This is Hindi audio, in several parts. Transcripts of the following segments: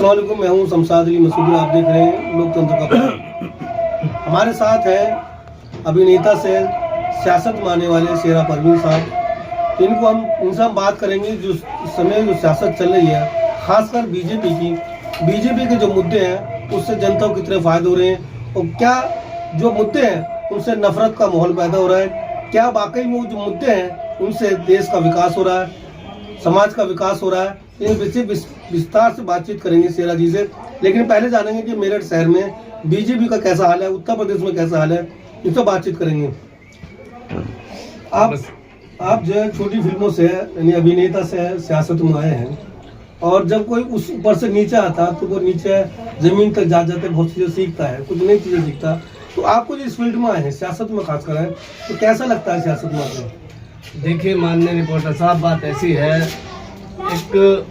अस्सलाम वालेकुम, मैं हूँ शमशाद अली मसूदी। आप देख रहे हैं लोकतंत्र का प्रयास। हमारे साथ है अभिनेता से सियासत में आने वाले शेरा परवीन साहब। तो इनसे हम बात करेंगे जो इस समय जो सियासत चल रही है, खासकर बीजेपी के जो मुद्दे हैं उससे जनता को कितने फायदे हो रहे हैं, और क्या जो मुद्दे हैं उनसे नफरत का माहौल पैदा हो रहा है, क्या वाकई वो जो मुद्दे हैं उनसे देश का विकास हो रहा है, समाज का विकास हो रहा है। इन विषय विस्तार से बातचीत करेंगे शेरा जी से। लेकिन पहले जानेंगे कि मेरठ शहर में बीजेपी का कैसा हाल है, उत्तर प्रदेश में कैसा हाल है, इनसे बातचीत करेंगे। आप जो है छोटी फिल्मों से यानी अभिनेता से सियासत में आए हैं, और जब कोई उस ऊपर से नीचे आता तो वो नीचे जमीन तक जा जाते बहुत चीज़ें सीखता है, कुछ नई चीज़ें सीखता। तो आपको जो इस फील्ड में आए हैं, सियासत में खासकर है, तो कैसा लगता है सियासत में आके? देखिए माननीय रिपोर्टर साहब, बात ऐसी है, एक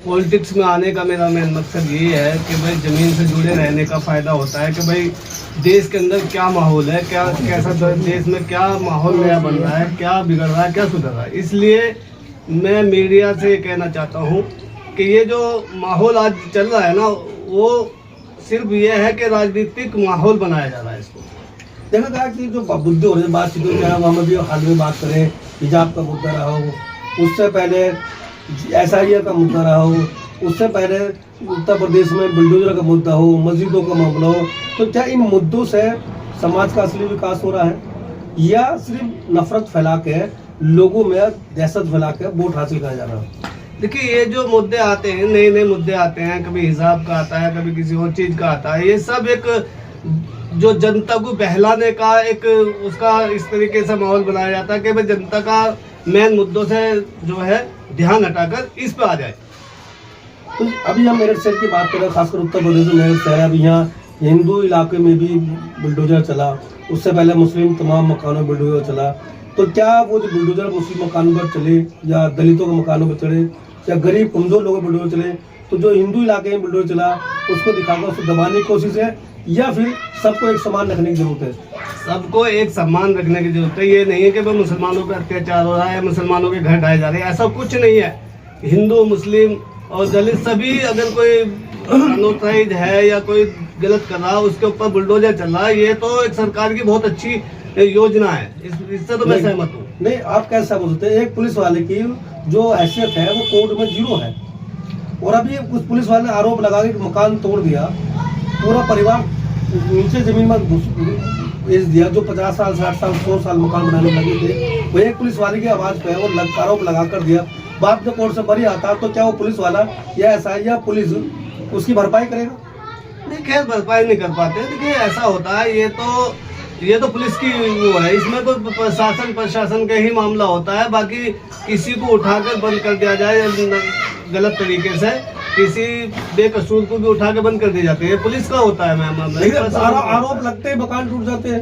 पॉलिटिक्स में आने का मेरा मेन मकसद ये है कि भाई ज़मीन से जुड़े रहने का फ़ायदा होता है कि भाई देश के अंदर क्या माहौल है, क्या कैसा देश में क्या माहौल नया बन रहा है, क्या बिगड़ रहा है, क्या सुधर रहा है। इसलिए मैं मीडिया से कहना चाहता हूँ कि ये जो माहौल आज चल रहा है ना, वो सिर्फ ये है कि राजनीतिक माहौल बनाया जा रहा है। इसको देखा गया कि जो मुद्दे हो रहे हैं, बातचीत हो रही है, हम अभी हाल में बात करें हिजाब का मुद्दा रहा हो, उससे पहले SIA का मुद्दा रहा हो, उससे पहले उत्तर प्रदेश में बुलडोजर का मुद्दा हो, मस्जिदों का मामला हो, तो क्या इन मुद्दों से समाज का असली विकास हो रहा है, या सिर्फ नफरत फैला के लोगों में दहशत फैला के वोट हासिल किया जा रहा है? देखिए, ये जो मुद्दे आते हैं, नए नए मुद्दे आते हैं, कभी हिजाब का आता है, कभी किसी और चीज़ का आता है, ये सब एक जो जनता को बहलाने का एक उसका इस तरीके से माहौल बनाया जाता है कि भाई जनता का मेन मुद्दों से जो है ध्यान हटाकर इस पे आ जाए। तो अभी हम मेरठ शहर की बात करें, खासकर उत्तर प्रदेश में मेरठ शहर, अभी यहाँ हिंदू इलाके में भी बुलडोजर चला, उससे पहले मुस्लिम तमाम मकानों में बुलडोजर चला। तो क्या वो जो बुलडोजर मुस्लिम मकानों पर चले, या दलितों के मकानों पर चले, या गरीब कमजोर लोगों पर बुलडोजर चले, तो जो हिंदू इलाके में बुलडोजर चला उसको दिखाकर उसको दबाने की कोशिश है, या फिर सबको एक समान रखने की जरूरत है? सबको एक सम्मान रखने की जरूरत है। ये नहीं है कि भाई मुसलमानों पे अत्याचार हो रहा है, मुसलमानों के घर ढाए जा रहे हैं, ऐसा कुछ नहीं है। हिंदू, मुस्लिम और दलित सभी, अगर कोई अनऑथराइज्ड है या कोई गलत कर रहा है, उसके ऊपर बुलडोजर चल रहा है, ये तो एक सरकार की बहुत अच्छी योजना है। इससे तो मैं सहमत हूँ। नहीं, आप कैसे सहमत होते हैं? एक पुलिस वाले की जो हैसियत है वो कोर्ट में 0 है, और अभी उस पुलिस वाले ने आरोप लगा के मकान तोड़ दिया, पूरा परिवार नीचे जमीन में भेज दिया, जो 50 साल 60 साल 100 साल मकान बनाने लगे थे, वो एक पुलिस वाले की आवाज पे वो आरोप लगा कर दिया। बाद में कोर्ट से बरी आता तो क्या वो पुलिस वाला या SI या पुलिस उसकी भरपाई करेगा? नहीं, खैर भरपाई नहीं कर पाते। देखिए, ऐसा होता है, ये तो पुलिस की वो है, इसमें तो प्रशासन का ही मामला होता है। बाकी किसी को उठाकर बंद कर दिया जाए गलत तरीके से, किसी बेकसूर को भी उठा के बंद कर दी जाती है, पुलिस का होता है मामला। आरोप लगते हैं, मकान टूट जाते हैं।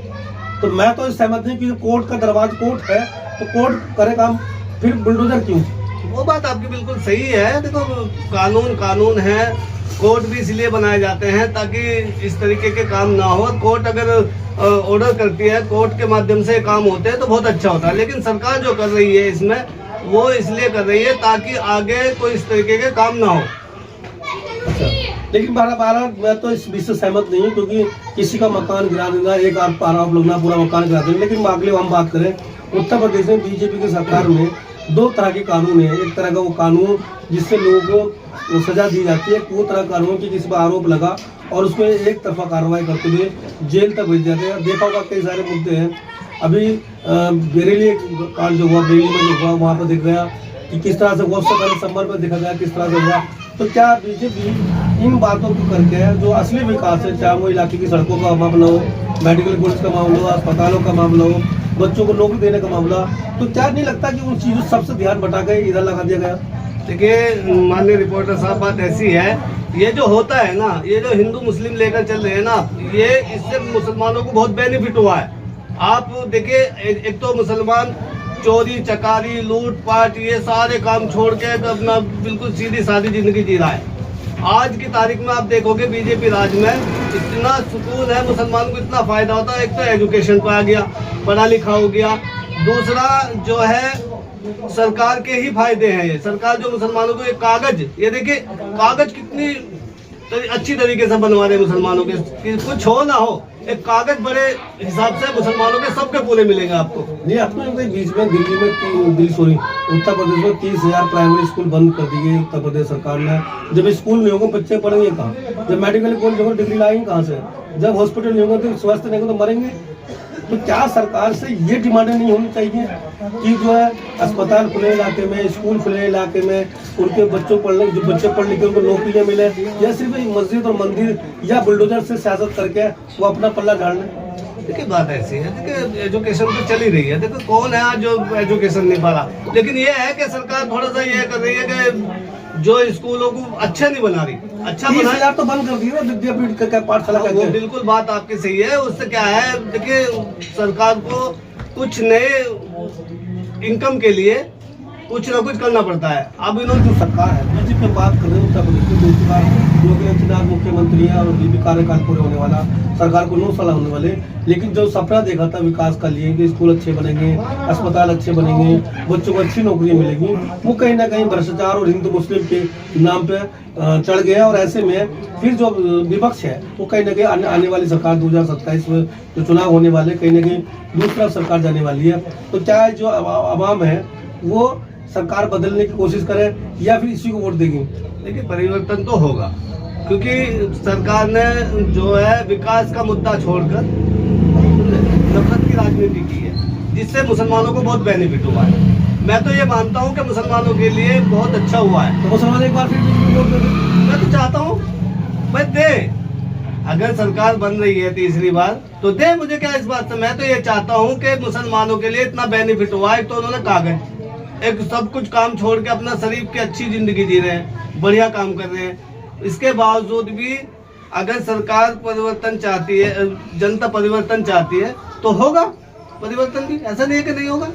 तो मैं तो सहमत नहीं कि कोर्ट का दरवाजा कोर्ट है तो कोर्ट करे काम, फिर बुलडोजर क्यों? वो बात आपकी बिल्कुल सही है। देखो, कानून है, कोर्ट भी इसलिए बनाए जाते हैं ताकि इस तरीके के काम ना हो। कोर्ट अगर ऑर्डर करती है, कोर्ट के माध्यम से काम होते हैं तो बहुत अच्छा होता है। लेकिन सरकार जो कर रही है इसमें, वो इसलिए कर रही है ताकि आगे कोई इस तरीके के काम ना हो। लेकिन 12 मैं तो इस विषय सहमत नहीं हूँ, क्योंकि किसी का मकान गिरा देना, एक आरोप लगना, पूरा मकान गिरा देना। लेकिन अगले हम बात करें, उत्तर प्रदेश में बीजेपी की सरकार में 2 तरह के कानून है। एक तरह का वो कानून जिससे लोगों को सजा दी जाती है, वो तरह कानून की किसी पर आरोप लगा और उसमें एक तरफा कार्रवाई करते हुए जेल तक भेज जाते हैं। देखा होगा कई सारे मुद्दे हैं। अभी बरेली कांड जो हुआ, बरेली में जो हुआ, वहाँ पर दिख गया कि किस तरह से हुआ, उससे पहले संभल में देखा गया किस तरह से हुआ। तो क्या बीजेपी इन बातों को करके जो असली विकास है, चाहे वो इलाके की सड़कों का मामला हो, मेडिकल कॉलेज का मामला हो, अस्पतालों का मामला हो, बच्चों को नौकरी देने का मामला, तो क्या नहीं लगता कि उन चीज़ों सबसे ध्यान बटा के इधर लगा दिया गया? देखिए माननीय रिपोर्टर साहब, बात ऐसी है, ये जो होता है ना, ये जो हिंदू मुस्लिम लेकर चल रहे हैं ना, ये इससे मुसलमानों को बहुत बेनिफिट हुआ है। आप देखिए, एक तो मुसलमान चोरी चकारी लूटपाट ये सारे काम छोड़ के अपना बिल्कुल सीधी सादी जिंदगी जी रहा है। आज की तारीख में आप देखोगे बीजेपी राज में इतना सुकून है, मुसलमान को इतना फायदा होता है। एक तो एजुकेशन पर आ गया, पढ़ा लिखा हो गया, दूसरा जो है सरकार के ही फायदे हैं। ये सरकार जो मुसलमानों को एक कागज, ये देखिए कागज कितनी तो अच्छी तरीके से बनवा रहे मुसलमानों के, कि कुछ हो ना हो, एक कागज बड़े हिसाब से मुसलमानों के सबके पूरे मिलेंगे आपको। नहीं, अपने बीच में उत्तर प्रदेश में 30,000 प्राइमरी स्कूल बंद कर दिए उत्तर प्रदेश सरकार ने। जब स्कूल नहीं होगा बच्चे पढ़ेंगे कहाँ? जब मेडिकल कॉलेज होगा डिग्री लाएंगे कहाँ से? जब हॉस्पिटल नहीं होगा तो स्वस्थ नहीं होगा तो मरेंगे। तो क्या सरकार से ये डिमांडें नहीं होनी चाहिए कि जो है अस्पताल खुले इलाके में, स्कूल खुले इलाके में, उनके बच्चों पढ़ने, जो बच्चे पढ़ लिखे उनको नौकरियां मिले, या सिर्फ मस्जिद और मंदिर या बुलडोजर से सियासत करके वो अपना पल्ला झाड़ लें? देखिए बात ऐसी है, देखिए एजुकेशन तो चल ही रही है, देखो कौन है आज जो एजुकेशन नहीं पा रहा, लेकिन ये है कि सरकार थोड़ा सा ये कर रही है कि जो स्कूलों को अच्छा नहीं बना रही, अच्छा 30,000 तो बंद कर दिया विद्यापीठ का पाठशाला का। वो बिल्कुल बात आपकी सही है, उससे क्या है, देखिए सरकार को कुछ नए इनकम के लिए कुछ ना कुछ करना पड़ता है। अब इन्होंने जो सरकार है बीजेपी बात कर रहे हैं उत्तर प्रदेश में, दूसरी बार योगी आदित्यनाथ मुख्यमंत्री है और बीजेपी कार्यकाल पूरे होने वाला, सरकार को 9 साल होने वाले, लेकिन जो सपना देखा था विकास का लिए कि स्कूल अच्छे बनेंगे, अस्पताल अच्छे बनेंगे, बच्चों को अच्छी नौकरियां मिलेगी, वो कहीं ना कहीं भ्रष्टाचार और हिंदू मुस्लिम के नाम पे चढ़ गया। और ऐसे में फिर जो विपक्ष है वो कहीं ना कहीं आने वाली सरकार 2027 में जो चुनाव होने वाले, कहीं ना कहीं दूसरा सरकार जाने वाली है। तो चाहे जो आवाम है वो सरकार बदलने की कोशिश करे या फिर इसी को वोट देगी? देखिए परिवर्तन तो होगा, क्योंकि सरकार ने जो है विकास का मुद्दा छोड़कर नफरत की राजनीति की है, जिससे मुसलमानों को बहुत बेनिफिट हुआ है। मैं तो ये मानता हूँ कि मुसलमानों के लिए बहुत अच्छा हुआ है। तो मुसलमान एक बार फिर बीजेपी को वोट दे दें? मैं तो चाहता हूँ भाई दे, अगर सरकार बन रही है तीसरी बार तो दे, मुझे क्या इस बात से। मैं तो ये चाहता हूँ कि मुसलमानों के लिए इतना बेनिफिट हुआ है, तो उन्होंने कागज एक सब कुछ काम छोड़ के अपना शरीफ की अच्छी जिंदगी जी रहे हैं, बढ़िया काम कर रहे हैं। इसके बावजूद भी अगर सरकार परिवर्तन चाहती है, जनता परिवर्तन चाहती है, तो होगा परिवर्तन भी, ऐसा नहीं है कि नहीं होगा।